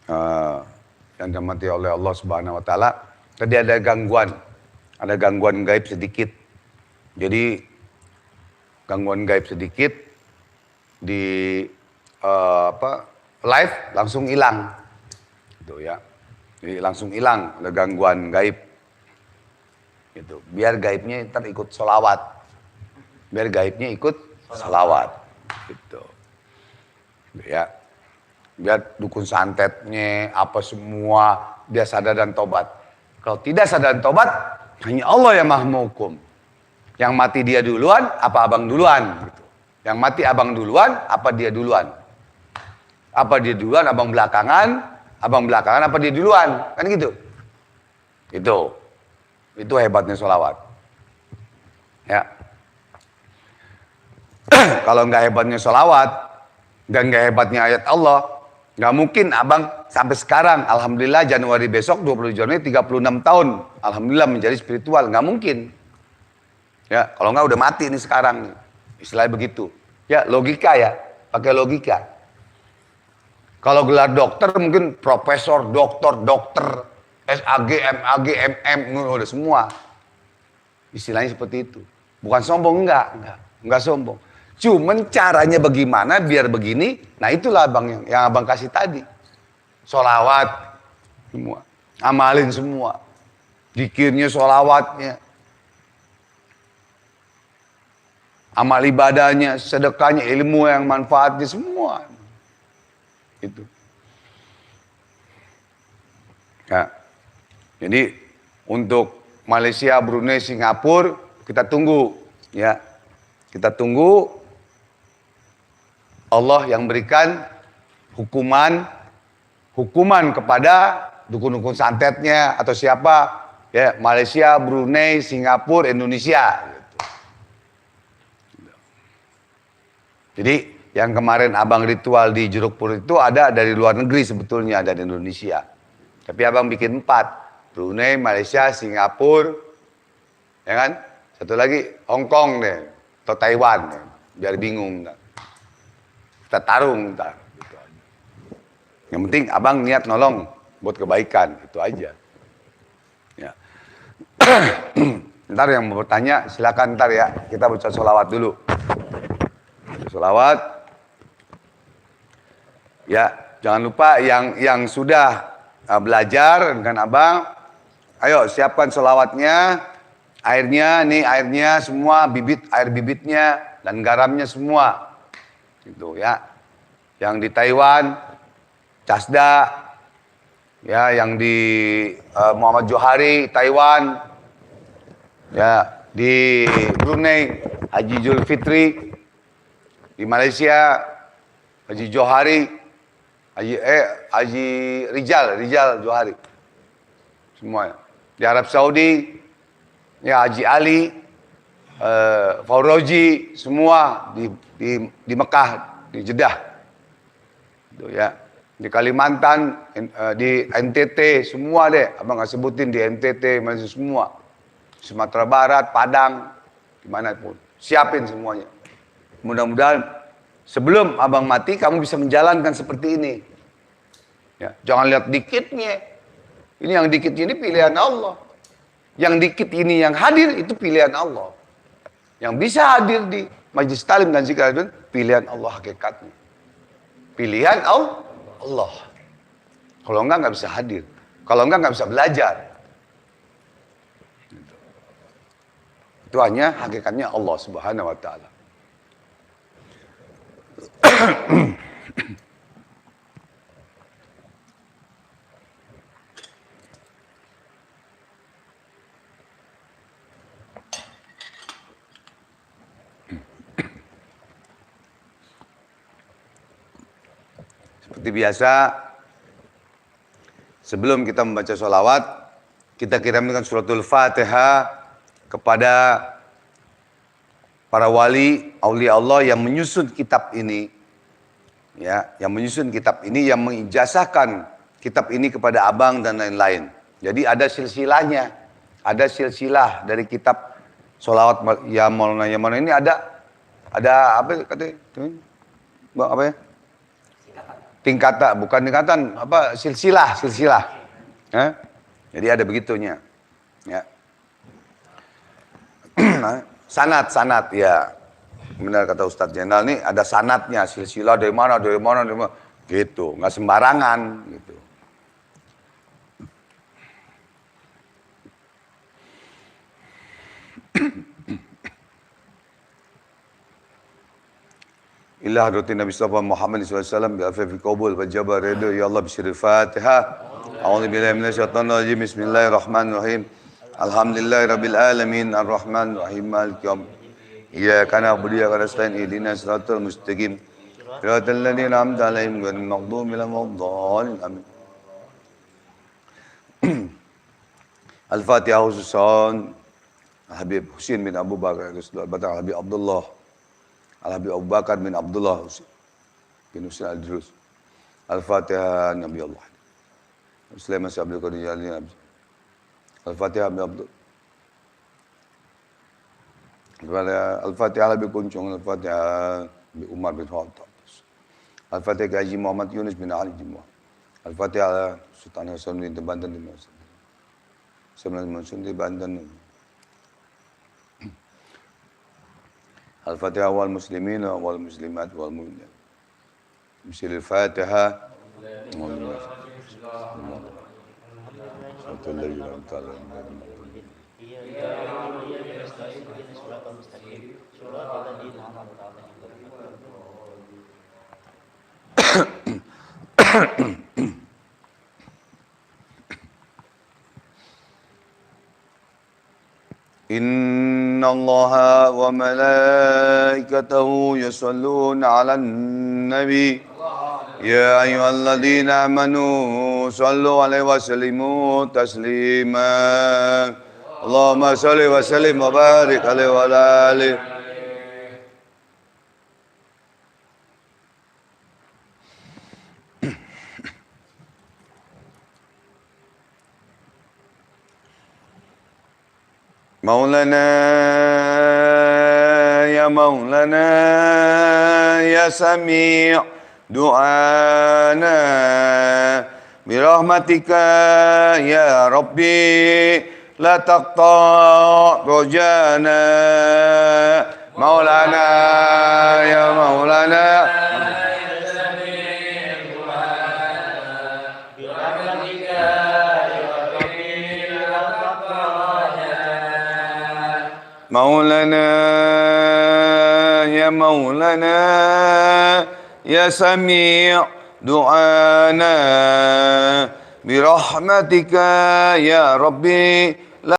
uh, yang dirahmati oleh Allah Subhanahu wa taala, tadi ada gangguan gaib sedikit. Jadi gangguan gaib sedikit di live langsung hilang. Gitu ya. Jadi langsung hilang, ada gangguan gaib. Gitu. Biar gaibnya ntar ikut sholawat. Biar gaibnya ikut sholawat. Gitu. Ya. Biar dukun santetnya, apa semua, dia sadar dan tobat. Kalau tidak sadar dan tobat, hanya Allah yang maha menghukum. Yang mati dia duluan, apa abang duluan? Gitu. Yang mati abang duluan, apa dia duluan? Apa dia duluan, abang belakangan apa dia duluan? Kan gitu. Itu hebatnya sholawat. Ya. Kalau nggak hebatnya sholawat, dan nggak hebatnya ayat Allah, nggak mungkin abang sampai sekarang, alhamdulillah Januari besok 20 Januari 36 tahun, alhamdulillah menjadi spiritual, nggak mungkin. Ya, kalau nggak udah mati nih sekarang, istilahnya begitu. Ya, logika ya, pakai logika. Kalau gelar dokter mungkin profesor, dokter, SAG, MAG, MM, udah semua. Istilahnya seperti itu. Bukan sombong, enggak sombong. Cuman caranya bagaimana biar begini, nah itulah abang yang abang kasih tadi. Sholawat, semua. Amalin semua. Zikirnya, sholawatnya. Amal ibadahnya, sedekahnya, ilmu yang manfaatnya, semua. Itu. Ya. Jadi untuk Malaysia, Brunei, Singapura kita tunggu, ya. Kita tunggu Allah yang berikan hukuman kepada dukun-dukun santetnya atau siapa, ya, Malaysia, Brunei, Singapura, Indonesia. Gitu. Jadi yang kemarin abang ritual di Jeruk Purut itu ada dari luar negeri sebetulnya, dari Indonesia. Tapi abang bikin 4, Brunei, Malaysia, Singapura, ya kan? Satu lagi Hong Kong deh, atau Taiwan deh. Biar bingung. Kita tarung ntar. Gitu aja. Yang penting abang niat nolong buat kebaikan, itu aja. Ya. Ntar yang mau bertanya silakan ntar ya, kita baca sholawat dulu. Sholawat. Ya, jangan lupa yang sudah belajar dengan abang, ayo siapkan sholawatnya, airnya, nih airnya semua, air bibitnya dan garamnya semua. Gitu ya. Yang di Taiwan, Casda, ya, yang di Muhammad Johari, Taiwan, ya, di Brunei, Haji Julfitri, di Malaysia, Haji Johari, Haji Rijal Johari, semua. Di Arab Saudi, ya, Haji Ali, Fauroji, semua di Mekah, di Jeddah, itu ya. Di Kalimantan, di NTT, semua deh, abang nggak sebutin di NTT masih semua, Sumatera Barat, Padang, dimanapun, siapin semuanya. Mudah-mudahan sebelum abang mati kamu bisa menjalankan seperti ini. Ya, jangan lihat dikitnya. Ini yang dikit ini pilihan Allah. Yang dikit ini yang hadir itu pilihan Allah. Yang bisa hadir di Majelis Talim dan Zikir itu pilihan Allah hakikatnya. Pilihan Allah. Kalau enggak bisa hadir. Kalau enggak bisa belajar. Itu hanya hakikatnya Allah Subhanahu wa taala. Seperti biasa, sebelum kita membaca sholawat, kita kirimkan suratul Fatihah kepada para wali, aulia Allah yang menyusun kitab ini. Ya, yang menyusun kitab ini, yang mengijazahkan kitab ini kepada abang dan lain-lain. Jadi ada silsilahnya, ada silsilah dari kitab sholawat ya Maulana ini ada apa katanya? Apa ya? tingkatan, bukan tingkatan, apa silsilah. Eh? Jadi ada begitunya. Ya. Sanat ya. Benar kata Ustadz Jenderal nih ada sanatnya, silsilah dari mana, gitu, nggak sembarangan gitu. Ila hadratin Nabi Muhammad SAW bi afifi qabul wa jabar ridho ya Allah bisyiril Fatihah. A'udzu billahi minasyaitonir rajim. Bismillahirrahmanirrahim. Alhamdulillahirabbil alamin arrahmanir rahim maliki yaumiddin. Iyyaka na'budu wa iyyaka nasta'in ihdinas siratal mustaqim. Siratal ladzina an'amta 'alaihim ghairil maghdubi 'alaihim waladdallin. Amin. Al-Fatihah khususan Habib Husin bin Abu Bakar Al-Batang Habib Abdullah Al-Habib Abu Bakar bin Abdullah bin Husin Al-Drus. Al-Fatihah Nabi Allah Sulaiman Syabdul Qadir Jalil. Al-Fatihah Nabi Abdul Al-Fatihah Habib Kuncung. Al-Fatihah Habib Umar bin Khattab. Al-Fatihah Haji Muhammad Yunus bin Ali Jumah. Al-Fatihah Sultan Hasan bin Banten di Masa. Sebenarnya di Banten. Al-Fatihah wal muslimin wal muslimat wal mu'minin. Bismillahil Fatihah. Inna Allaha wa malaikatahu yusalluna 'alan nabi ya ayyuhalladzina amanu sallu 'alaihi wa sallimu taslima. Allahumma shalli wa sallim wa barik 'alaihi wa ala alihi. Maulana ya Sami' du'ana birahmatika ya Rabbi la taqta' rojana. Maulana ya Maulana Maulana ya Maulana ya Sami' du'ana birahmatika ya Rabbi